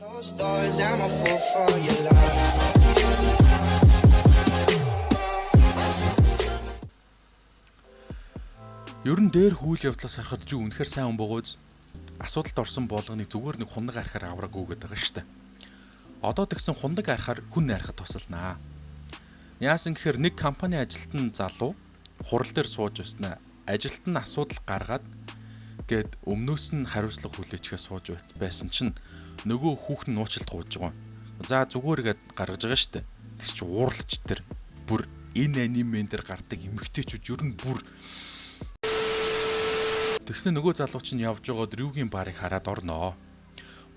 Closed doors, I'm a fool for your love. Ер нь дээр хүйл явдлаас харахад чи үнэхээр сайн хүн бөгөөз асуудалд орсон болгоныг зүгээр нэг хундаг арихаар авраагүй гэдэг байгаа шүү дээ. Одоо тэгсэн хундаг арихаар хүн найрахад тусалнаа. Яасан гэхээр нэг компани ажилтан залуу хурал дээр сууж байснаа ажилт нь асуудал гаргаад гээд өмнөөс нь хариуцлага хүлээчгээ сууж байсан чинь нөгөө хүүхэн нууцлалт гуйж байгаа. За зүгээр гээд гаргаж байгаа шүү дээ. Тэс чи уурлаж тэр бүр энэ анимен дээр гардаг эмэгтэйчүүд ер нь бүр тэгснэ нөгөө залуу чинь явж байгаа дрюгийн барыг хараад орноо.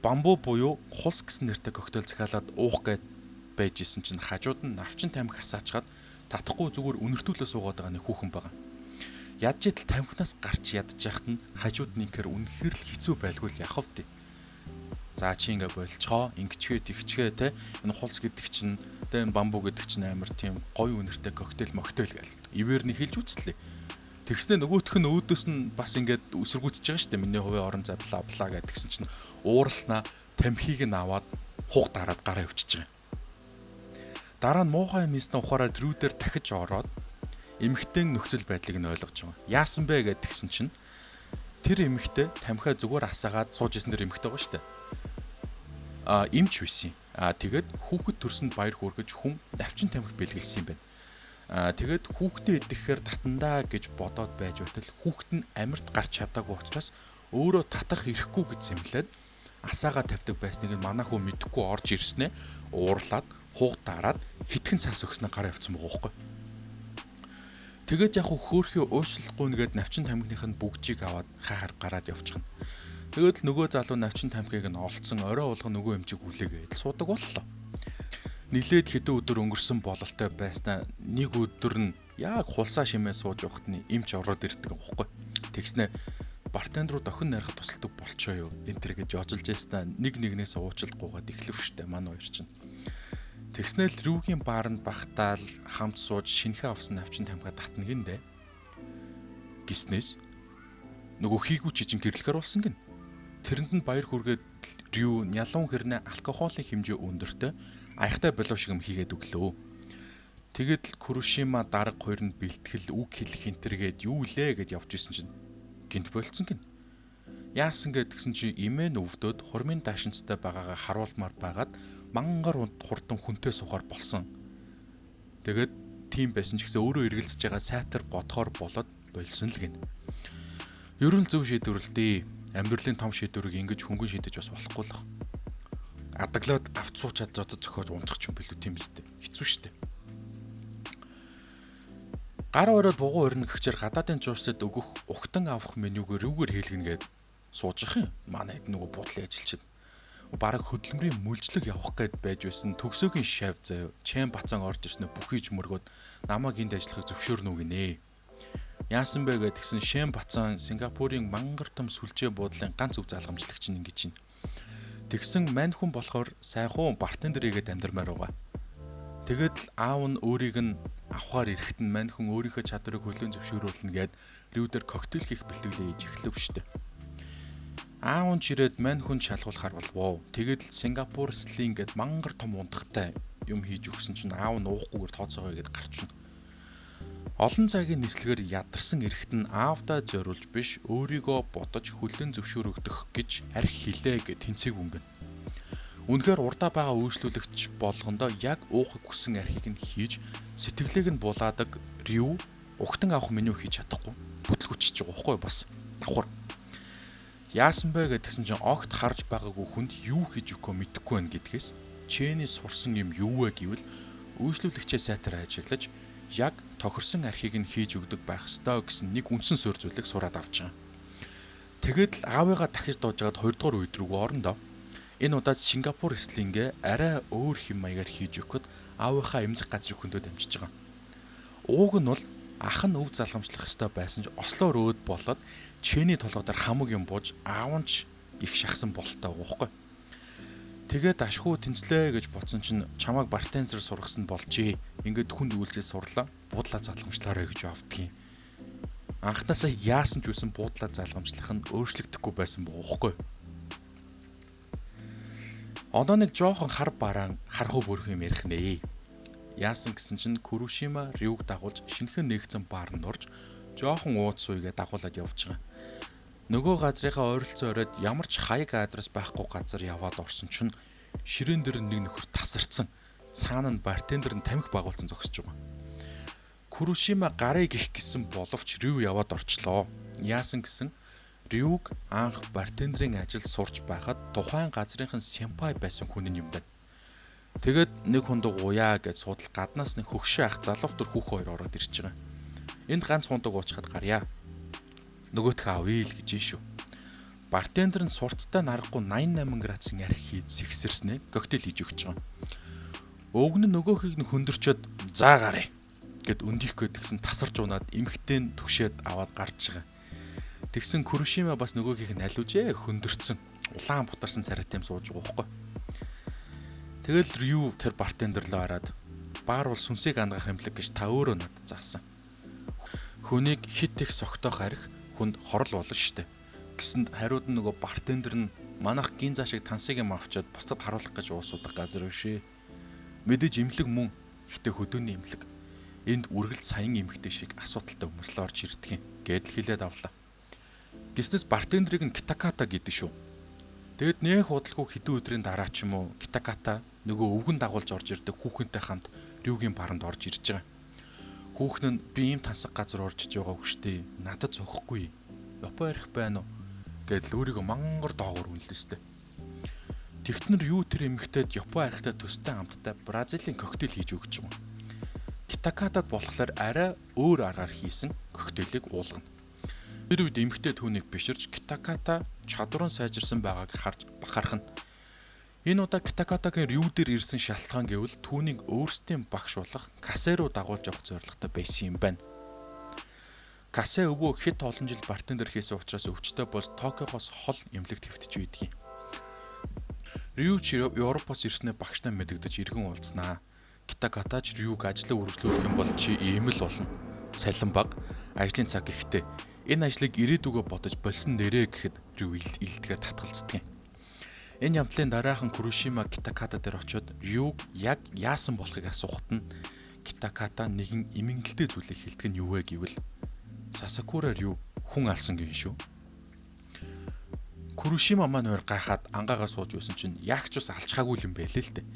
Бамбу буюу хус гэсэн нэртэй коктейл захиалаад уух гээд байж исэн чинь хажууд нь навчин тамхи хасаачгаад татахгүй зүгээр үнэртүүлээ суугаад байгаа нэг хүүхэн байгаа. Ядж идэл тамхинаас гарч ядчихад нь хажууд нь ингээр үнэхээр л хэцүү байлгүй л яах вэ? За чи ингээ болцгоо, ингэчгээ тэгчгээ те энэ хулс гэдэг чинь те энэ бамбу гэдэг чинь амар тийм гоё үнэртэй коктейл моктейл гэл. Ивэр нь хэлж үзлээ. Тэгснэ нөгөөх нь өөдөөс нь бас ингээд өсөргүүцэж байгаа шүү дээ. Миний хувийн орон зай бла бла гэдгсэн чинь ууралснаа тамхиг нь аваад хуг дараад гараа өвчөж байгаа. Дараа нь муухай юмснаа ухаараа трүүдээр дахиж ороод эмэгтэйн нөхцөл байдлыг нь ойлгож байгаа. Яасан бэ гэдгсэн чинь тэр эмэгтэй тамхиа зүгээр асаагаад сууж исэн тэр эмэгтэй байгаа шүү дээ. Эмч байсан. Тэгээд хүүхэд төрсөнд баяр хүргэж хүн навчин тамхи бэлгэлсэн юм байна. Тэгээд хүүхдээ идэхээр татандаа гэж бодоод байж байтал хүүхэд нь амьд гарч чадаагүй учраас өөрөө татах ирэхгүй гэж сэмлээд асаагаа тавьдаг байсныг манай хүү мэдэхгүй орж ирснээ уурлаад хуг дараад хитгэн цаас өгснө гараа явцсан байгаа байхгүй. Тэгээд яг хөөхөө уушлахгүй нэгэд навчин тамхиных нь бүгжийг аваад хахаар гараад явчихна. Тэгээд л нөгөө залуу навчин тамхиг нь олцсон орой болгон нөгөө эмчиг хүлээгээд суудаг боллоо. Нилээд хэдэн өдөр өнгөрсөн бололтой байснаа нэг өдөр нь яг хулсаа шимээ сууж явахад нь эмч ороод ирдэг байхгүй. Тэгснэ бартендер руу дохин найрах тусалдаг болчоо юу энэ төр гэж ожилж яснаа нэг нэгнээс уучлахгүйгээд эхлэв штэ манай хоёр чинь. Тэгснээл рүүгийн бааранд багтаал хамт сууж шинэхээ авсан навчин тамхиа татна гиндэ. Гиснээс нөгөө хийгүү чижин гэрлэхэр болсон гин. Тэрэнд нь баяр хүргээд рүү нялуун хэрнээ алкоголын хэмжээ өндөртэй аяхтай болов шиг юм хийгээд өглөө. Тэгээд л Курушима дарга хоёр нь бэлтгэл үг хэлэх хинтергээд юу лээ гэж явж исэн чинь гинт болцсон гин. Яасан гэдгсэн чинь имэн өвдөд хурмын даашинцтай байгаагаа харуулмаар байгаад мангар хурдан хүнтэй сухаар болсон. Тэгээд тийм байсан ч гэсэн өөрөө эргэлзэж байгаа сайтар бодхоор болоод болсон л гин. Ерөн зөв шийдвэрлэдээ амьдралын том шийдвэрийг ингэж хөнгөн шийдэж бас болохгүй л. Адаглаад авт суучаад зодод зөхиож унчих юм билүү тийм үстэй. Хэцүү шттэ. Гар ороод бугуун өрнө гихчээр гадаадын жуурсад өгөх угтан авах менюгээр рүүгээр хийлгэнэ гээд суучих юм. Манай хэд нөгөө буудлын ажилчид бараг хөдөлмөрийн мүлжлэг явах гээд байж байсан төгсөөгийн шав заяа чэм бацаан орж ирснэ бүхийж мөргөөд намайг энд ажиллахыг зөвшөөрнө гинэ. Яасан бэ гэдгсэн Шэм Бацаан Сингапурын мангар том сүлжээ буудлын ганц өв залгамжлагч нь ингэж байна. Тэгсэн мань хүн болохоор сайхан бартендер игээд амьдрмаар байгаа. Тэгэд л аав нь өөрийг нь авахаар ирэхэд нь мань хүн өөрийнхөө чадварыг хөлөө зөвшөөрүүлнэ гэд рүүдэр коктейл хийх бэлтгэлээ хийж эхлэв штэ. Аав нь чирээд мань хүн шалгуулахаар болвоо. Тэгэд л Сингапур слин гэд мангар том ундахтай юм хийж өгсөн чинь аав нь уухгүйгээр тооцоогоо гэд гарчна. Олон цагийн нислэгээр ядарсан эрэхт нь аавдаа зориулж биш өөрийгөө бодож хүлэн зөвшөөрөгдөх гэж арх хилээ гэд тэнцээг өнгөн. Үнэхээр урдаа байгаа үйлчлүүлэгч болгондоо яг уухыг хүссэн архийг нь хийж сэтгэлээг нь булаадаг рүү угтан авах меню хийж чадахгүй бүтлгүүчж байгаа байхгүй бас давхар. Яасан бэ гэдгсэн чинь огт харж байгаагүй хүнд юу хийж өгөхөө мэдэхгүй байна гэдгээс чэний сурсан юм юу вэ гэвэл үйлчлүүлэгчээ сайтар ажиглаж яг тохирсон архийг нь хийж өгдөг байх ёстой гэсэн нэг үндсэн суурь зүйлийг сураад авч байгаа. Тэгэд л аавыгаа дахиж дуужгаад 2 дугаар үед рүү орондоо энэ удаад Сингапур слингээ арай өөр хэм маягаар хийж өгөхөд аавынхаа эмзэг газрыг хөндөд амжиж байгаа. Ууг нь бол ах нь өв залгамжлах ёстой байсан ч ослоор өөд болоод чэний толгойдоор хамаг юм бууж аав нь ч их шахсан бололтой байгаа байхгүй. Тэгээд ашгүй тэнцлээ гэж бодсон чинь чамайг бартендер сургасан болжээ. Ингээд хүнд үйлчил сурлаа. Буудлаа залгамжлаарай гэж авдгийн. Анхнаасаа яасан ч үсэн буудлаа залгамжлах нь өөрчлөгдөхгүй байсан бохоггүй. Одоо нэг жоохон хар бараан хархуу бүрх юм ярих нэ. Яасан гэсэн чинь Курушима Рюг дагуулж шинэхэн нэгдсэн баарнд орж жоохон ууц сууйгээ дагуулад явж байгаа. Нөгөө газрынхаа ойролцоо оройд ямар ч хаяг адрес байхгүй газар яваад орсон чинь ширээн дээр нэг нөхөр тасарсан. Цаана нь бартендер нь тамхи багуулсан зогсож байгаа. Курушима гарыг гих гэсэн боловч Рю яваад орчлоо. Яасан гэсэн Рюг анх бартендерийн ажилд сурч байхад тухайн газрынхан сэмпай байсан хүн юм байна. Тэгээд нэг хундаг уяа гэж судал гаднаас нэг хөгшөө ах залуувтар хүүхэн хоёр ороод ирж байгаа. Энд ганц хундаг уучхад гарья. Нөгөөх авъя л гэж шүү. Бартендер нь сурцтай нарахгүй 88 градусын арх хийж сэгсэрснээ коктейл хийж өгч байгаа. Өвгөн нь нөгөөхийг нь хөндөрчөөд заа гарыг гэд өндих гээд гисэн тасарч унаад эмхтэн түшээд аваад гарч байгаа. Тэгсэн Курушима бас нөгөөхийг нь алиужээ хөндөрцөн улаан бутарсан царайтай юм сууж байгаа байхгүй. Тэгэл Рю тэр бартендер лөө хараад баар бол сүнсийг ангах эмнэлэг гэж та өөрөө надад заасан. Хүнийг хит их согтоох арх хүнд хорл болно штэ. Гэсэнд хариуд нь нөгөө бартендер нь манах гин заа шиг тансыг юм авчаад бусад харуулах гэж уусуудах газар биш. Мэдээж эмнэлэг мөн ихтэй хөдөөний эмнэлэг. Энд үргэлж саян эмхтэй шиг асуудалтай хүмүүс л орж ирдэг юм гэдэл хэлээд авлаа. Гиснэс бартендерийг нь Китаката гэдэг шүү. Тэгэд нэх худалгүй хэдэн өдрийн дараа ч юм уу Китаката нөгөө өвгөн дагуулж орж ирдэг хүүхэнтэй хамт Рюгийн баранд орж ирж байгаа. Хүүхэн нь би ийм тансаг газар орж иж байгаа хөштэй надад зохихгүй. Япон арх байна уу гэдэл өөрийгөө мангар доогуур үнэлсэн. Тэгтнэр юу тэр эмэгтэйд Япон архтай төстэй хамттай Бразилийн коктейл хийж өгч байгаа. Китакатад болохоор арай өөр аргаар хийсэн коктейлийг уулгана. Тэр үед эмэгтэй түүнийг биширч Китаката чадвар нь сайжирсан байгааг харж бахархна. Энэ удаа Китакатагийн Рю дээр ирсэн шалтгаан гэвэл түүнийг өөрсдийн багш болох Касе руу дагуулж явах зорилготой байсан юм байна. Касе өвөө хэд олон жил бартендер хийсэн учраас өвчтөй болж Токиогоос хол эмнэлэгт хэвтэж байдгийг. Рю ч Европоос ирснээр багштай мэдэгдэж иргэн уулзнаа. Китакатач Рюг ажлаа үргэлжлүүлэх юм бол чи ийм л болно. Цалин баг, ажлын цаг ихтэй. Энэ ажлыг ирээдүгөө бодож болсон нэрэ гэхэд Рю илтгэр татгалздаг юм. Энэ явдлын дараахан Курушима Китаката дээр очиод Рюг яг яасан болохыг асуухад нь Китаката нэгэн эмгэнэлтэй зүйлийг хэлдэг нь юу вэ гэвэл Сасакура Рю хүн алсан гин шүү. Курушима маань өөр гайхаад ангаагаа сууж байсан чинь яг ч бас алчхаагүй юм байлээ л дээ.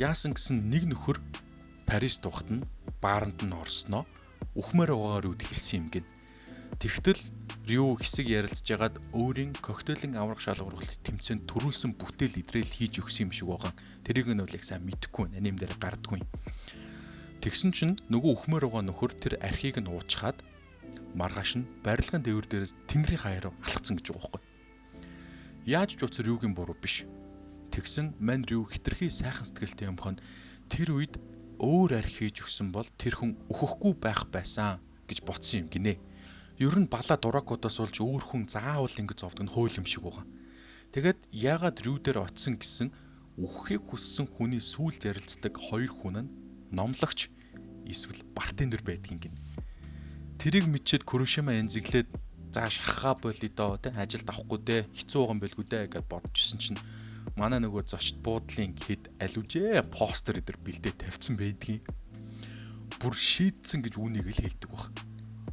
Яасан гэсэн нэг нөхөр Парис тухт нь бааранд нь орсноо үхмээр угаагаар үд хэлсэн юм гин. Тэгтэл Рю хэсэг ярилцж ягаад өөрийн коктейлийн аврах шалгуурлалт тэмцээнд төрүүлсэн бүтээл идрээл хийж өгсөн юм шиг байгаа. Тэрийг нь бол яг сайн мэдэхгүй байна. Нэм дээр гардаггүй. Тэгсэн чинь нөгөө үхмээр угаа нөхөр тэр архийг нь уучхаад маргааш нь барилгын дэвэр дээрээс тэнгэрийн хаяар алхацсан гэж байгаа байхгүй. Яаж ч уцар Рюгийн буруу биш. Тэгсэн мань Рю хитрхи сайхан сэтгэлтэй юмхонд тэр үед өөр арх хийж өгсөн бол тэр хүн өөхөхгүй байх байсан гэж ботсон юм гинэ. Ер нь бала дуракуудаас болж өөр хүн заавал ингэж зовдөг нь хууль юм шиг байгаа. Тэгээд яагаад Рю дээр очсон гэсэн үхэхийг хүссэн хүний сүулт ярилцдаг хоёр хүн нь номлогч эсвэл бартендер байдгийн гин. Тэрийг мэдчихэд Курушима энзэглээд за шахаа болъё доо тэ ажилд авахгүй дээ хэцүү байгаа юм байлгүй дээ гэж бодож исэн чинь манай нөгөө зочд буудлын хэд алужээ постэр эдэр бэлдээ тавьсан байдгийг бүр шийдсэн гэж үүнийг л хэлдэг баг.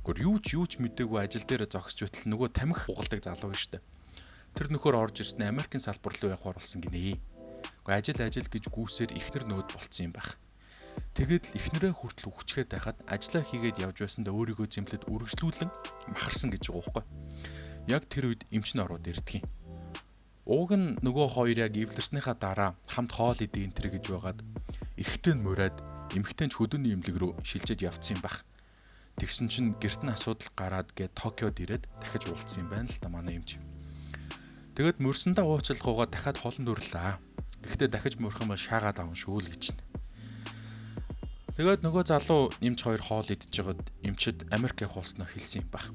Юу ч мэдээгүй ажил дээр зогсож байтал нөгөө тамхи угалдаг залуу гэж штэ. Тэр нөхөр орж ирсэн Америкийн салбар руу явах оруулсан гинэ. Ажил гэж гүйсээр ихнэр нөөд болцсон юм байх. Тэгэд ихнэрээ хүртэл үхчгээд байхад ажиллаа хийгээд явж байсандаа өөрийгөө зэмлэд үргэлжлүүлэн махарсан гэж байгаа байхгүй. Яг тэр үед эмч нь ороод ирдэг юм. Ууг нь нөгөө хоёр яг эвлэрснийхаа дараа хамт хоол идэх энэ гэж байгаад эрэгтэй нь мураад эмэгтэй нь хөдөөний эмнэлэг рүү шилжээд явцсан юм байх. Тэгсэн чинь гэрт нь асуудал гараад гээд Токиод ирээд дахиж уулзсан юм байна л да манай эмч. Тэгэд мөрсөндөө уучлахгүйгаа дахиад холонд өрлөө. Гэхдээ дахиж мөрөх юм бол шаагаад аван шүү л гэж. Тэгээд нөгөө залуу эмч хоёр хоол идэж байгаад эмчэд Америк явах болсноо хэлсэн юм байх.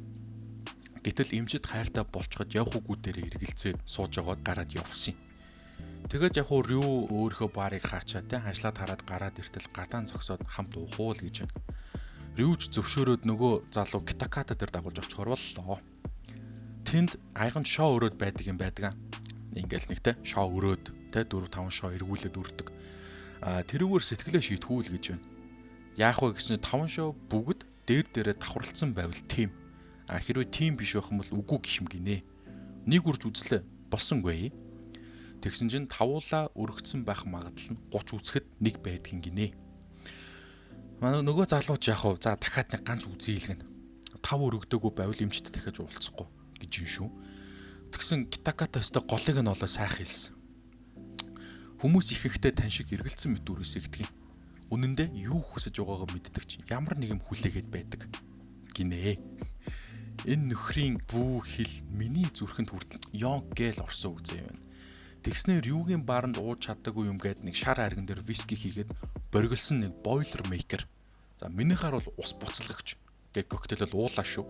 Гэтэл эмчэд хайртай болцоход явах үгүй дээр эргэлзээд сууж байгаад гараад явсан юм. Тэгээд яг Рю өөрийнхөө баарыг хаачаа те ханшлаад хараад гараад иртэл гадаан зогсоод хамт уухуул гэж байна. Рюч зөвшөөрөөд нөгөө залуу Китаката дээр дагуулж очихоор боллоо. Тэнд аяган шоу өрөөд байдаг юм байдаг. Ингээл нэгтэй шоу өрөөд тэ 4 5 шоо эргүүлээд үрдэг. Тэрүүгээр сэтгэлээ шийтгүүл гэж байна. Яах вэ гэсэн 5 шоо бүгд дээрээ давхарлцсан байвал тийм. Хэрвээ тийм биш байх юм бол үгүй гэх юм гинэ. Нэг үрж үзлээ болсонгүй. Тэгсэн чинь тавуулаа өргөцсөн байх магадлал нь 30 үзэхэд нэг байдгийн гинэ. Манай нөгөө залууч яах вэ? За дахиад нэг ганц үзье илгэн. 5 өргөдөөгүй байвал эмчтэй дахиад уулзахгүй гэж юм шүү. Тэгсэн Китаката өстө голыг нь олоо сайхан хэлсэн. Хүмүүс ихэнхдээ тань шиг эргэлцсэн мэт үрээс игдэг юм. Үнэн дээр юу хүсэж байгаагаа мэддэг чинь ямар нэг юм хүлээгээд байдаг гинэ. Энэ нөхрийн бүү хэл миний зүрхэнд хүртэл ёнк гээл орсон үзээ юм. Тэгснээр юугийн бааранд ууж чаддаггүй юм гээд нэг шар арган дээр виски хийгээд бориглсон нэг бойлер мейкер. За минийхаар бол ус буцалгагч гээд коктейлэл уулаа шүү.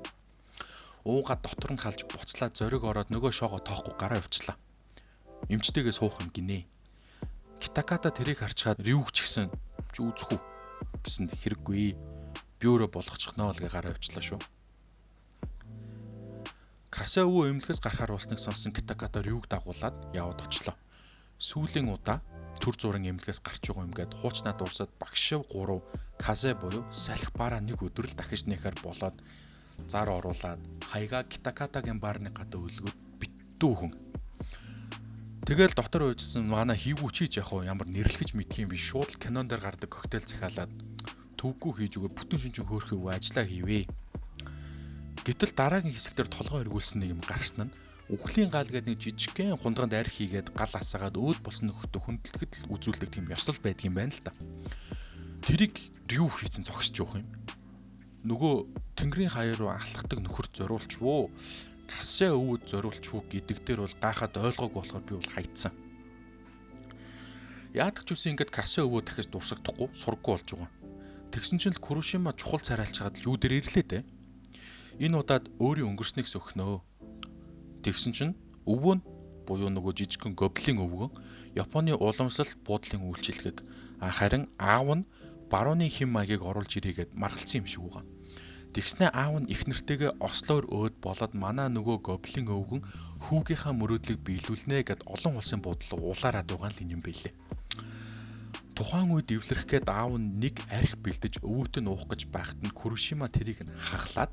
Ууга дотор нь халж буцлаа зориг ороод нөгөө шоогоо тоохгүй гараа явчлаа. Эмчтэйгээ суух юм гинэ. Китаката тэрийг харчгаад рүүгч гисэн чи үзэх үү гэсэнд хэрэггүй. Би өөрөө болгочихноо л гэ гараа явчлаа шүү. Каса өвөө эмнэлгээс гарахаар болсныг сонсон Китаката рүүг дагуулад яваад очлоо. Сүүлийн удаа төр зургийн эмнэлгээс гарч байгаа юм гээд хуучнаа дуусаад багшив 3 Казе буюу салхи бараа нэг өдөр л дахиж нэхэр болоод зар оруулаад хаяга Китакатагийн баарны гадаа өлгөд битүү хүн. Тэгэл дотор уйжсэн манай хийгүүчийч яг хуу ямар нэрлэгэж мэдх юм биш шууд кинон дээр гардаг коктейл захиалаад төвгүй хийж өгөө бүтэн шинжэн хөөрхөв ажиллаа хийвээ. Гэтэл дараагийн хэсэгтэр толгоо эргүүлсэн нэг юм гарсан нь үхлийн гал гэдэг нэг жижигхэн хундганд арх хийгээд гал асаагаад өөд болсон нөхөдөө хүндэлгэд л үзүүлдэг тийм ёслол байдаг юм байна л та. Тэрийг рүү хийцэн зогсож явах юм. Нөгөө тэнгэрийн хаяа руу алхахдаг нөхөр зориулчвөө. Касаа өвөд зориулчвөө гэдэг дээр бол гайхаад ойлгоогүй болохоор би бол хайцсан. Яадаг ч үсэн ингээд касаа өвөө дахиж дурсагдахгүй сургаггүй болж байгаа. Тэгсэн чинь л Курушима чухал царайлж хагаад л юу дээр ирлээ дээ. Энэ удаад өөрийн өнгөрснгийг сөхнөө. Тэгсэн чинь өвөө нь буюу нөгөө жижигхэн гоблин өвгөн Японы уламжлалт буудлын үйлчилгээг харин аав нь барууны хэм маягийг оруулж ирээгээд маргалцсан юм шиг байгаа. Тэгснэ аав нь их нэртэйгээ ослоор өөд болоод манай нөгөө гоблин өвгөн хүүгийнхаа мөрөөдлийг биелүүлнэ гэд олон улсын буудлыг улаарад байгаа л юм байлээ. Тухайн үед эвлэрэх гээд аав нь нэг арх бэлдэж өвөөт нь уух гэж байхад нь Курушима тэрийг нь хахлаад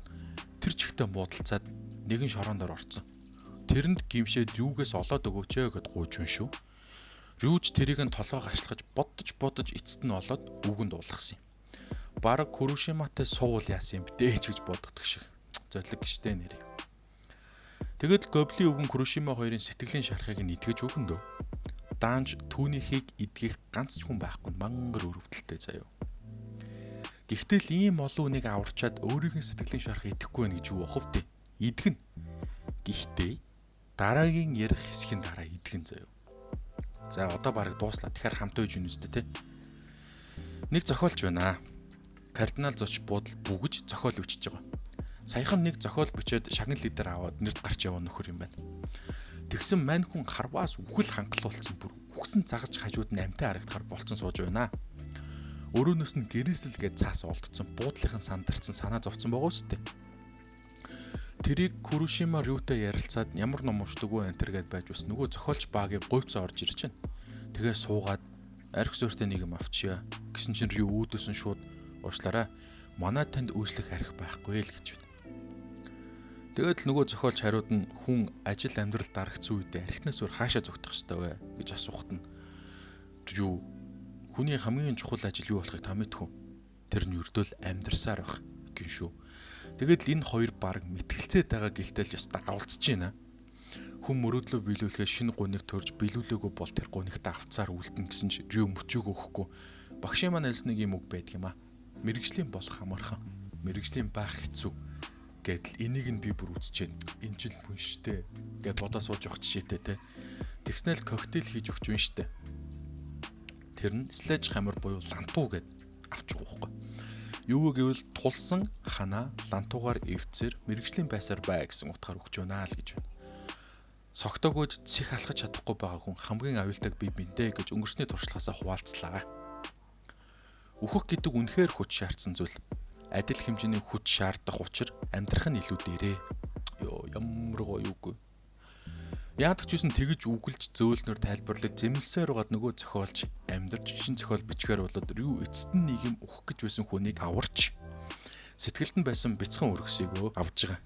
тэр чигтээ муудалцаад нэгэн шорон дор орцсон. Тэрэнд гимшээд рүүгээс олоод өгөөч гэд гуйж байна шүү. Рүүж тэрийг нь толгой гашлахаж бодож эцэст нь олоод үгэнд уулгасан юм. Бараг Курушиматай суул яасан юм бэ гэж боддог шиг. Золиг гişтэй нэр. Тэгэд гоблин өвгөн Курушима хоёрын сэтгэлийн шархыг нь итгэж өгөндөө. Даанч түүнийхийг идгэх ганц ч хүн байхгүй мангар өрөвдөлтэй заяа. Гэхдээ л ийм олон үнийг аварчаад өөрийнх нь сэтгэлийн шархыг идэхгүй байх гэж юу ах вэ? Идгэн. Гэхдээ дараагийн ярих хэсгийн дараа идгэн заяа. За одоо барыг дууслаа. Тэгэхээр хамт үйж үнэ үстэй те. Нэг зохиолч байна. Кардинал зоч буудал бүгэж зохиол бичиж байгаа. Саяхан нэг зохиол бичээд шагнал лидер аваад нэрд гарч яваа нөхөр юм байна. Тэгсэн мань хүн харваас үхэл хангалуулсан бүр үхсэн загаж хажууд нь амтай харагдахаар болцсон сууж байна. Өрөөнөөс нь гэрээсэл гээд цаас олдсон буудлынхан сандарсан санаа зовцсон байгаа үстэй. Тэрийг Курушима рүүтэй ярилцаад ямар ном уншдаггүй энэ гээд байж бас нөгөө зохиолч баагийн говьцоо орж ирж байна. Тэгээ суугаад арх суурьтай нэг юм авчия гэсэн чинь рүү үүдсэн шууд уушлаарай. Манай танд үйлчлэх арх байхгүй л гэж байна. Тэгээд л нөгөө зохиолч хариуд нь хүн ажил амьдрал дарагцсан үедээ архинаас өөр хаашаа зүгтэх ёстой вэ гэж асуухад нь юу хүний хамгийн чухал ажил юу болохыг та мэдэх үү? Тэр нь өрдөөл амьдрсаар байх гин шүү. Тэгэд л энэ хоёр баг мэтгэлцээд байгаа гэлтэл ёстой авалцж байна. Хүн мөрөөдлөө биелүүлэхэд шинэ гуниг төрж биелүүлээгүй бол тэр гунигтаа авцаар үлдэн гэсэн чи юу мөчөөг өгөхгүй. Багшийн маань хэлсэн нэг юм үг байдаг юм а. Мэргэжлийн болох амархан, мэргэжлийн байх хэцүү гэдэл энийг нь би бүр үзчихээн. Энэ жил хүн штэ гэд бодоо сууж явах жишээтэй те. Тэгснээл коктейл хийж өгч байна штэ. Тэр нь слэж хамар буюу лантуу гэд авч байгаа байхгүй. Юу гэвэл тулсан ханаа лантуугаар эвцээр мэргэжлийн байсаар бай гэсэн утгаар өгч байна л гэж байна. Согтоогүйж цэх алхаж чадахгүй байгаа хүн хамгийн аюултай бие биендээ гэж өнгөрсний туршлагаасаа хуваалцлаа. Үхэх гэдэг үнэхээр хүч шаардсан зүйл. Адил хэмжээний хүч шаардах учир амьдрах нь илүү дээрээ. Ямар гоё юугүй. Яадаг ч үсэн тэгж үгэлж зөөлнөр тайлбарлаж зэмлсээр угаад нөгөө зохиолч амьдарч шин зохиол бичгээр болоод юу эцэст нь нийгэм ухах гэж байсан хүнийг аварч сэтгэлд нь байсан бяцхан өргөсөйгөө авж байгаа.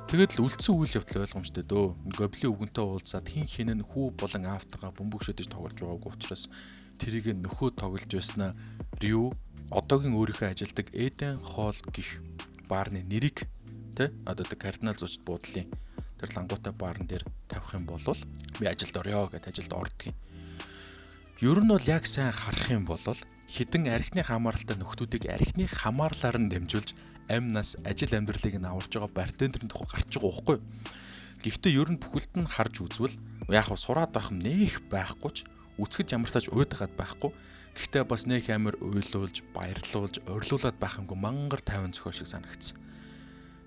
Тэгэд л үлдсэн үйл явдал ойлгомжтой дөө. Гоблийн өвгөнтэй уулзаад хин хин нь хүү болон аавтайгаа бөмбөгшөдөж тоглож байгаагүй учраас тэрийг нөхөө тоглож байснаа Рю одоогийн өөрийнхөө ажилдаг Эден Холл гих баарны нэрийг одоо кардинал зочд буудлын тэр лангуутай баарн дээр тавих юм бол би ажилд орё гэд ажилд ордгийг. Ер нь бол яг сайн харах юм бол хідэн архины хамааралтай нөхдүүдийг архины хамаарлаар нь дамжуулж амь нас ажил амьдралыг нь аварж байгаа бартендерийн тухай гарч байгаа байхгүй. Гэхдээ ер нь бүхэлд нь харж үзвэл яг сураад байх юм нэх байхгүй ч үцгэд ямар тааж уйдгаад байхгүй. Гэхдээ бас нэх амир уйлуулж, баярлуулж, орилуулад байх юмгүй мангар 50 зохиол шиг санагдсан.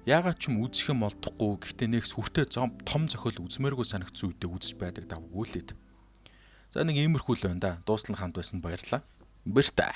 Яагаад ч юм үзэх юм олдохгүй гэхдээ нэг сүртэй том зохиол үзмээргүй санагдсан үедээ үзэж байдаг давгүй л хэд. За нэг иймэрхүү л байна да. Дуустал хамт байсан баярлаа. Баяр та.